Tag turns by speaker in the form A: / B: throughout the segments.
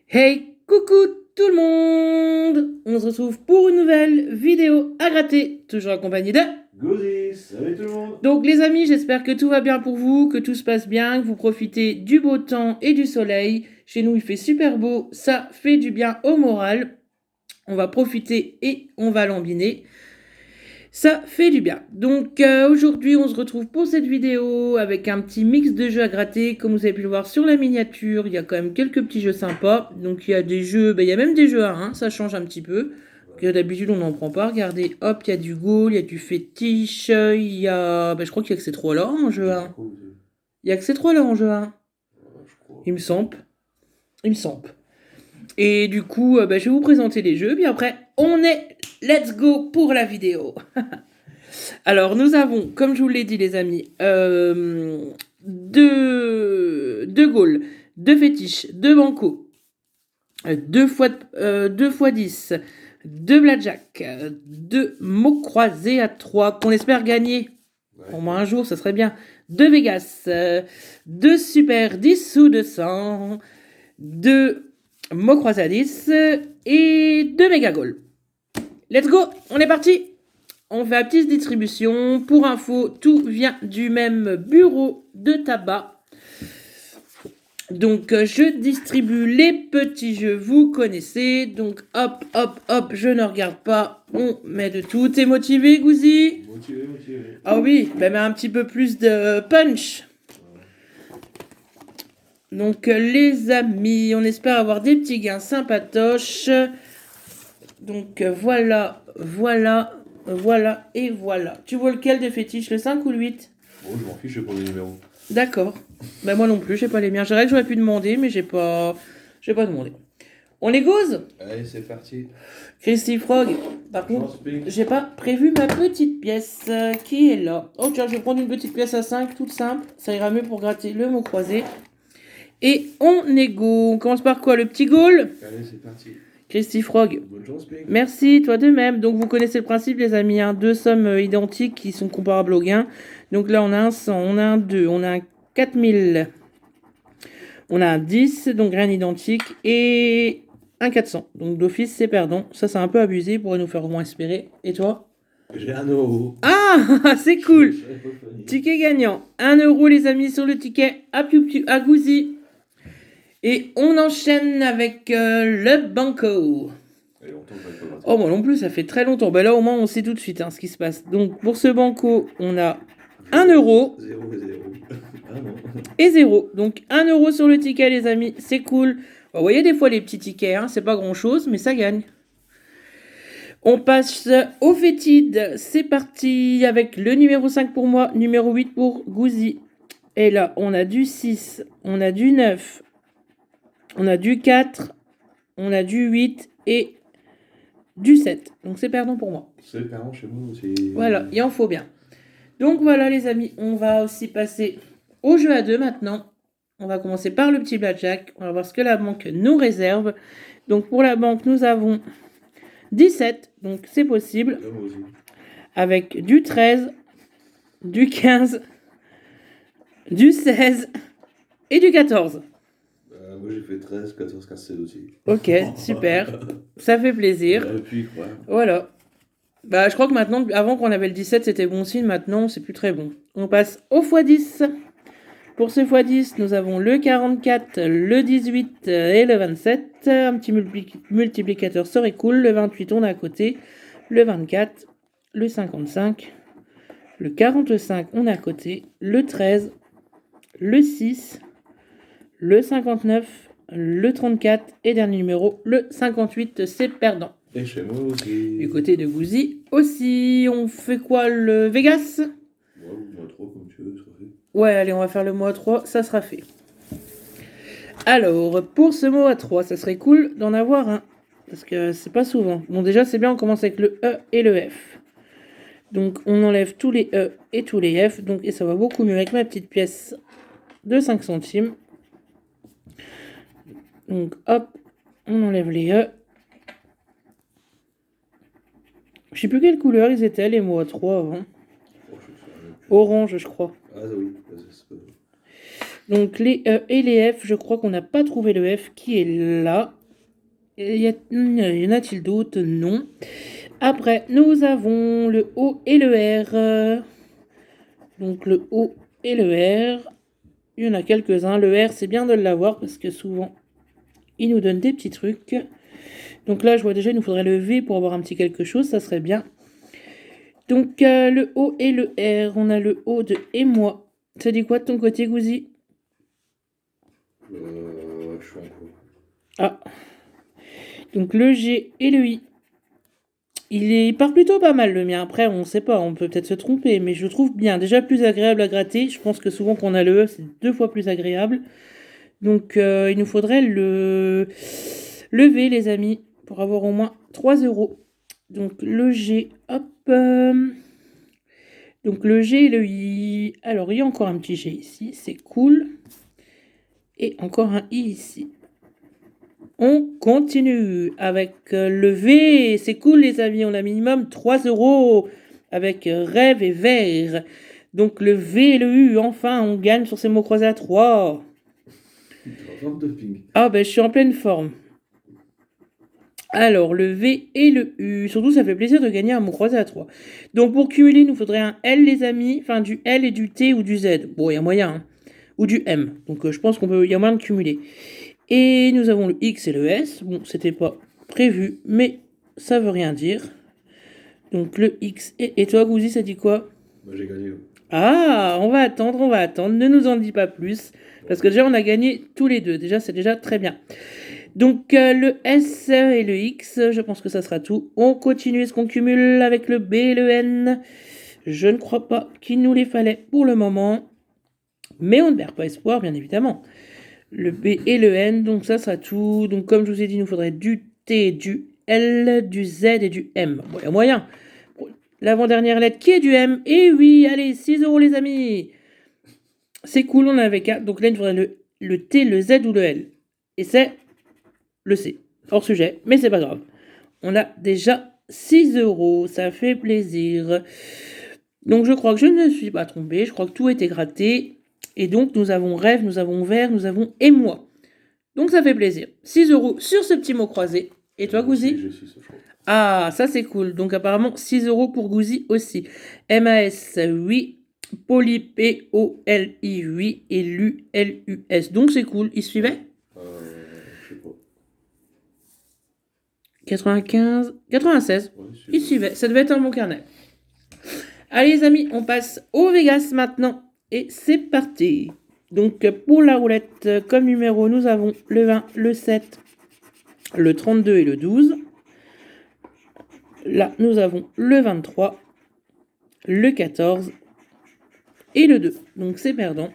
A: Hey, coucou tout le monde! On se retrouve pour une nouvelle vidéo à gratter, toujours accompagnée de...
B: Goody, salut tout le monde.
A: Donc les amis, j'espère que tout va bien pour vous, que tout se passe bien, que vous profitez du beau temps et du soleil. Chez nous, il fait super beau, ça fait du bien au moral. On va profiter et on va lambiner. Ça fait du bien. Donc aujourd'hui, on se retrouve pour cette vidéo avec un petit mix de jeux à gratter. Comme vous avez pu le voir sur la miniature, il y a quand même quelques petits jeux sympas. Donc il y a des jeux, il y a même des jeux à 1, ça change un petit peu. D'habitude, on n'en prend pas. Regardez, hop, il y a du Ghoul, il y a du Fétiche, il y a... je crois qu'il y a que ces trois-là en jeu 1. Il y a que ces trois-là en jeu 1. Il me semble. Il me semble. Et du coup, je vais vous présenter les jeux. Puis après, on est let's go pour la vidéo. Alors, nous avons, comme je vous l'ai dit, les amis, deux Gaules, deux fétiches, deux banco, deux fois 10, deux blackjack, deux mots croisés à 3 qu'on espère gagner. Au moins un jour, ça serait bien. Deux Vegas, deux super 10 ou 200, deux mots croisés à 10 et deux méga Gaules. Let's go, on est parti! On fait la petite distribution. Pour info, tout vient du même bureau de tabac. Donc, je distribue les petits jeux, vous connaissez. Donc, hop, hop, hop, je ne regarde pas. On met de tout. T'es motivé, Gouzi?
B: Motivé.
A: Ah oui, mais un petit peu plus de punch. Donc, les amis, on espère avoir des petits gains sympatoches. Donc, voilà. Et voilà. Tu vois lequel des fétiches, le 5 ou le 8?
B: Bon, je m'en fiche, je prends les numéros.
A: D'accord. Moi non plus, j'ai pas les miens. J'aurais que j'aurais pu demander, mais j'ai pas demandé. On les gauze?
B: Allez, c'est parti.
A: Christy Frog. Par contre, j'ai pas prévu ma petite pièce qui est là. Oh tiens, je vais prendre une petite pièce à 5, toute simple. Ça ira mieux pour gratter le mot croisé. Et on est go. On commence par quoi? Le petit Gaul?
B: Allez, c'est parti.
A: Christy Frog.
B: Bonne chance, Pink.
A: Merci, toi de même. Donc vous connaissez le principe, les amis, hein, deux sommes identiques qui sont comparables au gain. Donc là, on a un 100, on a un 2, on a un 4000, on a un 10, donc rien identique, et un 400. Donc d'office, c'est perdant. Ça, c'est un peu abusé, il pourrait nous faire au moins espérer. Et toi?
B: J'ai un euro.
A: Ah, c'est cool. Ticket gagnant. 1 euro, les amis, sur le ticket. À Gouzi. Et on enchaîne avec le banco. Oh, moi non plus, ça fait très longtemps. Là, au moins, on sait tout de suite ce qui se passe. Donc, pour ce banco, on a 1 euro.
B: 0 et 0. Ah non.
A: Et 0. Donc, 1 euro sur le ticket, les amis. C'est cool. Vous voyez, des fois, les petits tickets, c'est pas grand-chose, mais ça gagne. On passe au fétide. C'est parti avec le numéro 5 pour moi, numéro 8 pour Gouzi. Et là, on a du 6, on a du 9, on a du 4, on a du 8 et du 7. Donc c'est perdant pour moi.
B: C'est perdant chez moi aussi.
A: Voilà, il en faut bien. Donc voilà les amis, on va aussi passer au jeu à 2 maintenant. On va commencer par le petit blackjack. On va voir ce que la banque nous réserve. Donc pour la banque, nous avons 17, donc c'est possible. Avec du 13, du 15, du 16 et du 14.
B: Moi j'ai fait 13, 14, 15, 16 aussi.
A: Ok, super. Ça fait plaisir. Voilà. Je crois que maintenant, avant qu'on avait le 17, c'était bon signe. Maintenant, c'est plus très bon. On passe au x10. Pour ce x10, nous avons le 44, le 18 et le 27. Un petit multiplicateur serait cool. Le 28, on a à côté. Le 24, le 55, le 45, on a à côté. Le 13, le 6, le 59, le 34 et dernier numéro, le 58, c'est perdant.
B: Et chez moi aussi.
A: Du côté de Gouzi aussi. On fait quoi, le Vegas?
B: Ouais, ou moins 3 comme tu veux, ça fait.
A: Ouais, allez, on va faire le mot à 3, ça sera fait. Alors, pour ce mot à 3, ça serait cool d'en avoir un. Parce que c'est pas souvent. Bon, déjà, c'est bien, on commence avec le E et le F. Donc, on enlève tous les E et tous les F. Donc, et ça va beaucoup mieux avec ma petite pièce de 5 centimes. Donc, hop, on enlève les E. Je sais plus quelle couleur ils étaient, les mots à 3 avant. Orange, je crois.
B: Ah oui,
A: Donc les E et les F, je crois qu'on n'a pas trouvé le F qui est là. Y en a-t-il d'autres? Non. Après, nous avons le O et le R. Donc le O et le R. Il y en a quelques-uns. Le R, c'est bien de l'avoir parce que souvent, il nous donne des petits trucs. Donc là, je vois déjà, il nous faudrait le V pour avoir un petit quelque chose. Ça serait bien. Donc le O et le R. On a le O de et moi. Ça dit quoi de ton côté, Gouzi?
B: Je suis en cours.
A: Ah. Donc le G et le I. Il part plutôt pas mal le mien. Après, on sait pas, on peut peut-être se tromper, mais je le trouve bien. Déjà plus agréable à gratter. Je pense que souvent qu'on a le E, c'est 2 fois plus agréable. Donc il nous faudrait le V, les amis, pour avoir au moins 3 euros. Donc le G, hop. Donc le G et le I. Alors il y a encore un petit G ici, c'est cool. Et encore un I ici. On continue avec le V. C'est cool, les amis. On a minimum 3 euros avec rêve et vert. Donc le V et le U, enfin, on gagne sur ces mots croisés à 3.
B: Tu es en forme de ping.
A: Ah, ben, je suis en pleine forme. Alors, le V et le U. Surtout, ça fait plaisir de gagner un mot croisé à 3. Donc, pour cumuler, il nous faudrait un L, les amis. Enfin, du L et du T ou du Z. Bon, il y a moyen. Hein. Ou du M. Donc, je pense qu'il y a moyen de cumuler. Et nous avons le X et le S. Bon, c'était pas prévu, mais ça veut rien dire. Donc le X et toi, Gouzi, ça dit quoi?
B: Moi j'ai gagné.
A: Ah, on va attendre, on va attendre. Ne nous en dis pas plus. Parce que déjà, on a gagné tous les deux. Déjà, c'est déjà très bien. Donc le S et le X, je pense que ça sera tout. On continue. Est-ce qu'on cumule avec le B et le N? Je ne crois pas qu'il nous les fallait pour le moment. Mais on ne perd pas espoir, bien évidemment. Le B et le N, donc ça sera tout. Donc comme je vous ai dit, il nous faudrait du T, du L, du Z et du M. Bon, il y a moyen. L'avant-dernière lettre qui est du M. Et oui, allez, 6 euros les amis. C'est cool, on avait 4. Donc là, il nous faudrait le T, le Z ou le L. Et c'est le C. Hors sujet, mais c'est pas grave. On a déjà 6 euros, ça fait plaisir. Donc je crois que je ne me suis pas trompée, je crois que tout était gratté. Et donc nous avons rêve, nous avons vert, nous avons émoi. Donc ça fait plaisir. 6 euros sur ce petit mot croisé. Et toi, Gouzi?
B: J'ai 6, je crois.
A: Ah, ça c'est cool. Donc apparemment 6 euros pour Gouzi aussi. MAS, oui. Poli, P-O-L-I, oui. Et L-U-L-U-S. Donc c'est cool. Il suivait?
B: Je sais pas.
A: 95, 96.
B: Ouais,
A: Il suivait. Ça devait être un bon carnet. Allez les amis, on passe au Vegas maintenant. Et c'est parti. Donc pour la roulette, comme numéro, nous avons le 20, le 7, le 32 et le 12. Là, nous avons le 23, le 14 et le 2. Donc c'est perdant.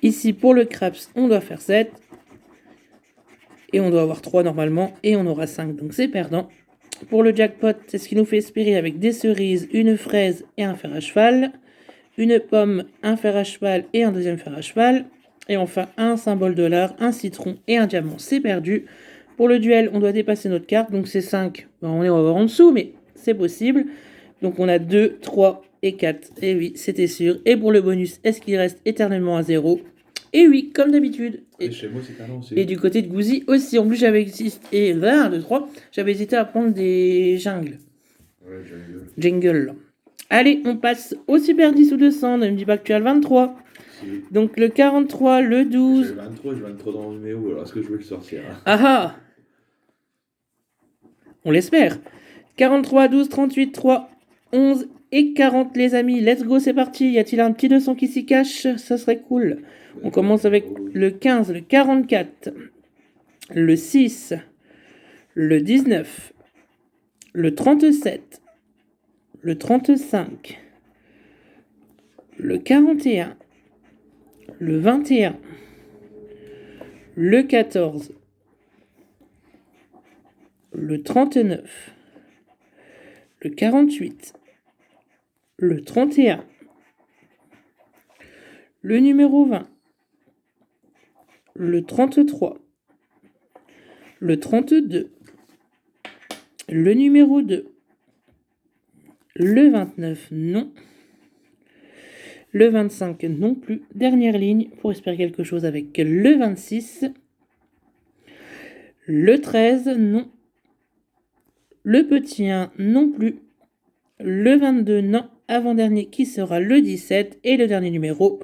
A: Ici, pour le craps, on doit faire 7. Et on doit avoir 3 normalement. Et on aura 5. Donc c'est perdant. Pour le jackpot, c'est ce qui nous fait espérer avec des cerises, une fraise et un fer à cheval. Une pomme, un fer à cheval et un deuxième fer à cheval. Et enfin, un symbole dollar, un citron et un diamant. C'est perdu. Pour le duel, on doit dépasser notre carte. Donc c'est 5. Bon, on va voir en dessous, mais c'est possible. Donc on a 2, 3 et 4. Et oui, c'était sûr. Et pour le bonus, est-ce qu'il reste éternellement à 0? Et oui, comme d'habitude.
B: Et chez moi, c'est canon aussi.
A: Et du côté de Gouzi aussi. En plus, j'avais hésité. Et 1, 2, 3. J'avais hésité à prendre des jungles.
B: Ouais, jungle.
A: Jingle. Allez, on passe au Super 10 ou 200. Ne me dis pas que tu as le 23.
B: Si.
A: Donc le 43, le
B: J'ai
A: 12.
B: le 23, je vais trop dans le numéro, alors est-ce que je vais le sortir hein?
A: Ah ah. On l'espère. 43, 12, 38, 3, 11 et 40 les amis. Let's go, c'est parti. Y a-t-il un petit 200 qui s'y cache? Ça serait cool. On commence avec le 15, le 44, le 6, le 19, le 37, le 35, le 41, le 21, le 14, le 39, le 48, le 31, le numéro 20, le 33, le 32, le numéro 2, le 29, non, Le 25 non plus. Dernière ligne pour espérer quelque chose avec le 26. Le 13 non. Le petit 1 non plus. Le 22 non. Avant-dernier qui sera le 17. Et le dernier numéro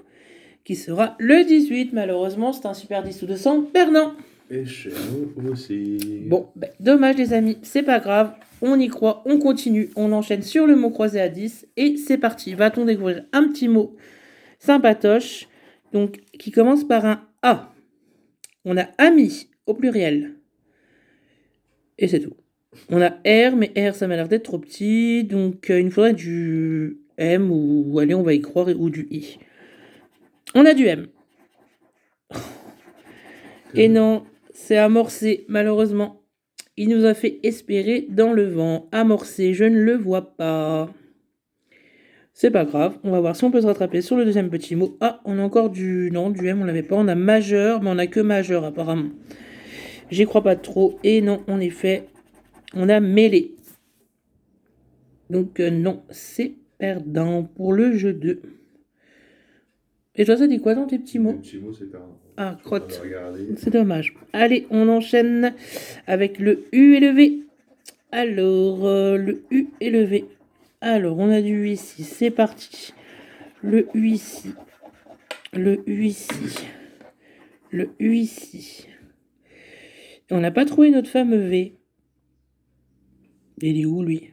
A: qui sera le 18. Malheureusement, c'est un super 10 ou 200 perdant.
B: Et chez nous aussi.
A: Bon, dommage les amis, c'est pas grave. On y croit, on continue, on enchaîne sur le mot croisé à 10 et c'est parti. Va-t-on découvrir un petit mot sympatoche, donc qui commence par un A. On a ami au pluriel. Et c'est tout. On a R, mais R ça m'a l'air d'être trop petit, donc il nous faudrait du M ou allez on va y croire ou du I. On a du M. Et non, c'est amorcé malheureusement. Il nous a fait espérer dans le vent. Amorcé, je ne le vois pas. C'est pas grave, on va voir si on peut se rattraper sur le deuxième petit mot. Ah, on a encore du... Non, du M, on l'avait pas. On a majeur, mais on a que majeur apparemment. J'y crois pas trop. Et non, en effet, on a mêlé. Donc non, c'est perdant pour le jeu 2. Et toi, ça dit quoi dans tes petits mots?
B: Les petits mots, c'est perdant.
A: Ah, crotte.
B: Regarder.
A: C'est dommage. Allez, on enchaîne avec le U et le V. Alors, le U et le V. Alors, on a du U ici. C'est parti. Le U ici. Le U ici. Le U ici. Et on n'a pas trouvé notre fameux V. Il est où, lui?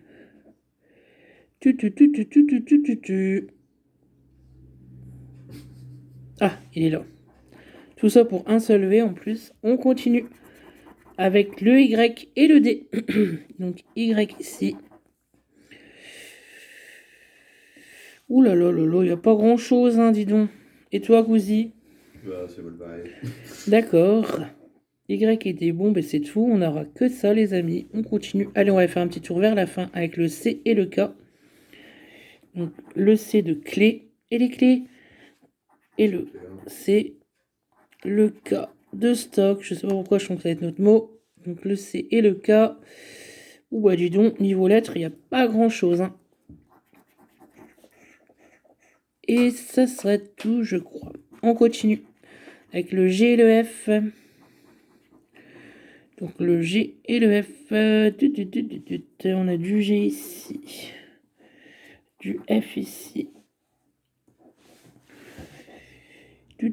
A: Ah, il est là. Tout ça pour un seul V en plus. On continue avec le Y et le D. Donc Y ici. Ouh là là là là, il n'y a pas grand chose, hein, dis donc. Et toi, Gouzi?
B: Bah, c'est mal barré.
A: D'accord. Y et D, bon, ben c'est tout. On n'aura que ça, les amis. On continue. Allez, on va faire un petit tour vers la fin avec le C et le K. Donc le C de clé et les clés. Et le C, le K de stock. Je sais pas pourquoi je pense que ça va être notre mot. Donc le C et le K. Ouh bah dis donc, niveau lettres, il n'y a pas grand chose. Hein. Et ça serait tout, je crois. On continue avec le G et le F. Donc le G et le F. On a du G ici. Du F ici. C'est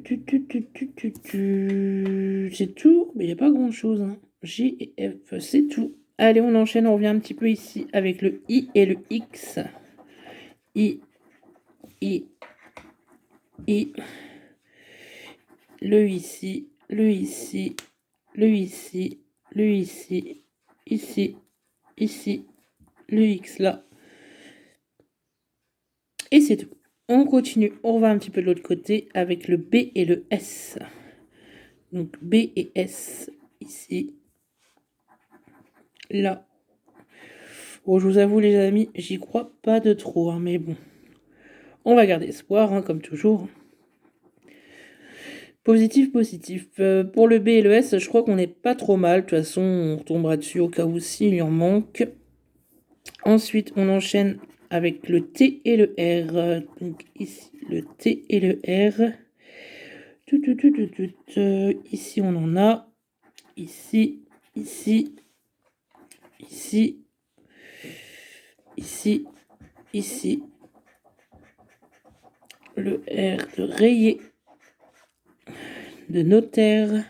A: tout, mais il n'y a pas grand chose. Hein. G et F, c'est tout. Allez, on enchaîne, on revient un petit peu ici avec le I et le X. I. Le ici, le ici, le ici, le ici, ici, le X là. Et c'est tout. On continue, on va un petit peu de l'autre côté avec le B et le S. Donc B et S ici. Là. Bon, je vous avoue les amis, j'y crois pas de trop, hein, mais bon. On va garder espoir, hein, comme toujours. Positif. Pour le B et le S, je crois qu'on n'est pas trop mal. De toute façon, on retombera dessus au cas où s'il y en manque. Ensuite, on enchaîne avec le T et le R. Donc ici, le T et le R. Ici, on en a. Ici. Le R de rayé. De notaire.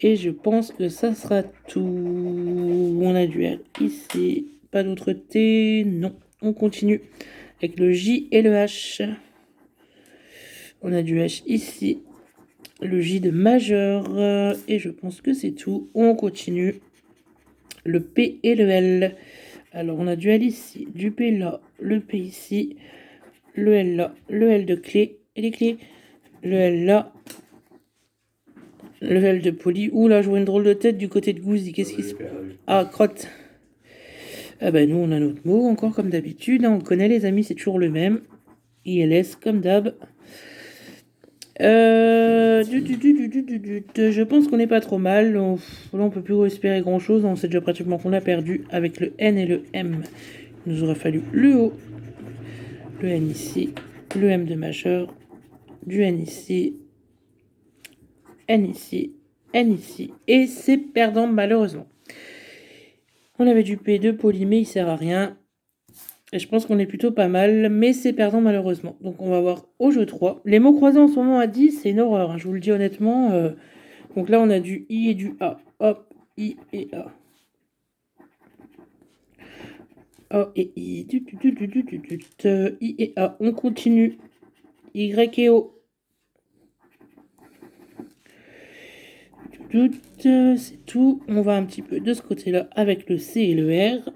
A: Et je pense que ça sera tout. On a du R ici. Pas d'autre T. Non. On continue avec le J et le H. On a du H ici. Le J de majeur. Et je pense que c'est tout. On continue. Le P et le L. Alors on a du L ici. Du P là. Le P ici. Le L là. Le L de clé. Et les clés. Le L là. Le L de poli. Ouh là, je vois une drôle de tête du côté de Gouzi. Qu'est-ce qui se passe? Ah, crotte. Ah bah nous, on a notre mot, encore comme d'habitude. On connaît les amis, c'est toujours le même. ILS, comme d'hab. Je pense qu'on n'est pas trop mal. Là, on peut plus espérer grand-chose. On sait déjà pratiquement qu'on a perdu avec le N et le M. Il nous aurait fallu le O. Le N ici. le M2 majeur, du N ici, N ici, N ici. Et c'est perdant malheureusement. On avait du P2 poli, mais il sert à rien. Et je pense qu'on est plutôt pas mal, mais c'est perdant malheureusement. Donc on va voir au jeu 3. Les mots croisés en ce moment à 10, c'est une horreur, hein, je vous le dis honnêtement. Donc là on a du I et du A. Hop, I et A. A et I. I et A. On continue. Y et O. C'est tout. On va un petit peu de ce côté-là avec le C et le R.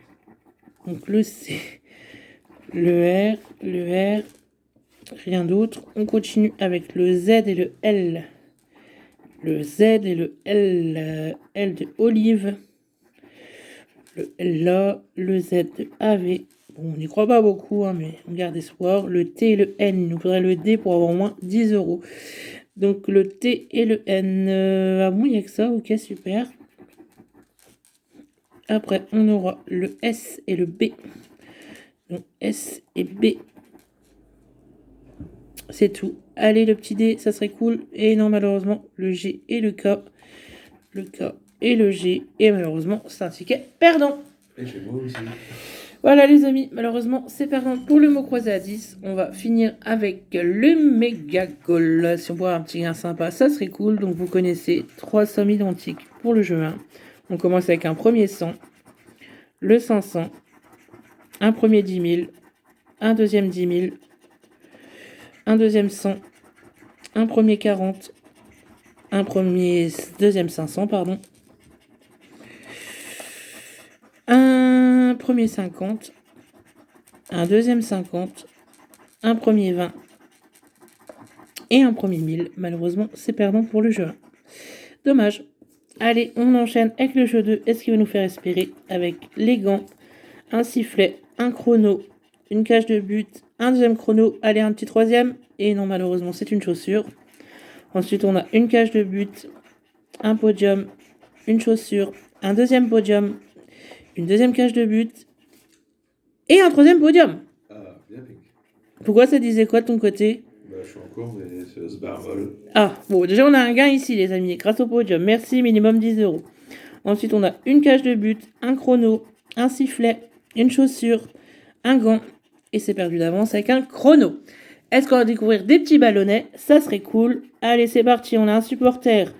A: Donc le C, le R, rien d'autre. On continue avec le Z et le L. Le Z et le L. L de Olive. Le L là. Le Z de AV. Bon, on n'y croit pas beaucoup, hein, mais on garde espoir. Le T et le N. Il nous faudrait le D pour avoir au moins 10 €. Donc le T et le N. Ah bon, il n'y a que ça. Ok, super. Après, on aura le S et le B. Donc S et B. C'est tout. Allez, le petit D, ça serait cool. Et non, malheureusement, le G et le K. Le K et le G. Et malheureusement, c'est un ticket perdant.
B: Et chez moi aussi.
A: Voilà les amis, malheureusement c'est perdant pour le mot croisé à 10. On va finir avec le méga goal. Si on voit un petit gain sympa, ça serait cool. Donc vous connaissez 3 sommes identiques pour le jeu 1. On commence avec un premier 100, le 500, un premier 10 000, un deuxième 10 000, un deuxième 100, un premier 40, un deuxième 500, pardon, un premier 50, un deuxième 50, un premier 20 et un premier 1000. Malheureusement, c'est perdant pour le jeu 1. Dommage. Allez, on enchaîne avec le jeu 2. Est-ce qu'il va nous faire espérer avec les gants, un sifflet, un chrono, une cage de but, un deuxième chrono, allez, un petit troisième. Et non, malheureusement, c'est une chaussure. Ensuite, on a une cage de but, un podium, une chaussure, un deuxième podium, une deuxième cage de but et un troisième podium.
B: Ah, bien pink.
A: Pourquoi ça disait quoi de ton côté?
B: Bah, je suis encore, mais ça se barre mal.
A: Ah, bon, déjà on a un gain ici les amis, grâce au podium. Merci, minimum 10 €. Ensuite, on a une cage de but, un chrono, un sifflet, une chaussure, un gant. Et c'est perdu d'avance avec un chrono. Est-ce qu'on va découvrir des petits ballonnets? Ça serait cool. Allez, c'est parti. On a un supporter,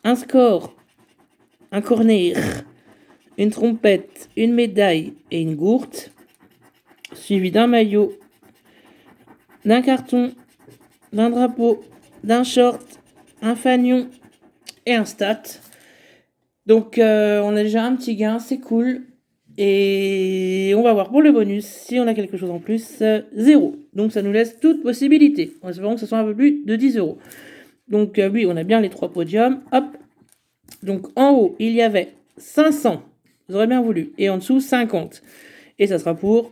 A: un score, un corner, une trompette, une médaille et une gourde. Suivi d'un maillot, d'un carton, d'un drapeau, d'un short, un fanion et un stat. Donc on a déjà un petit gain, c'est cool. Et on va voir pour le bonus, si on a quelque chose en plus, 0. Donc ça nous laisse toute possibilité. En espérant que ce soit un peu plus de 10 €. Donc oui, on a bien les 3 podiums. Hop. Donc en haut, il y avait 500. Vous aurez bien voulu. Et en dessous, 50. Et ça sera pour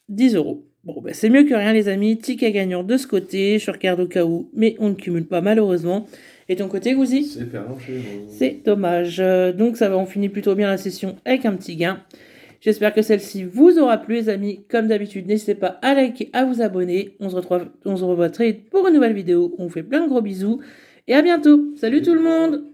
A: 10 €. Bon, ben, c'est mieux que rien, les amis. Ticket gagnant de ce côté. Je regarde au cas où, mais on ne cumule pas, malheureusement. Et ton côté, Gouzi?
B: C'est perdant chez moi.
A: C'est dommage. Donc, ça va, on finit plutôt bien la session avec un petit gain. J'espère que celle-ci vous aura plu, les amis. Comme d'habitude, n'hésitez pas à liker, à vous abonner. On se revoit très vite pour une nouvelle vidéo. On vous fait plein de gros bisous. Et à bientôt. Salut tout le monde!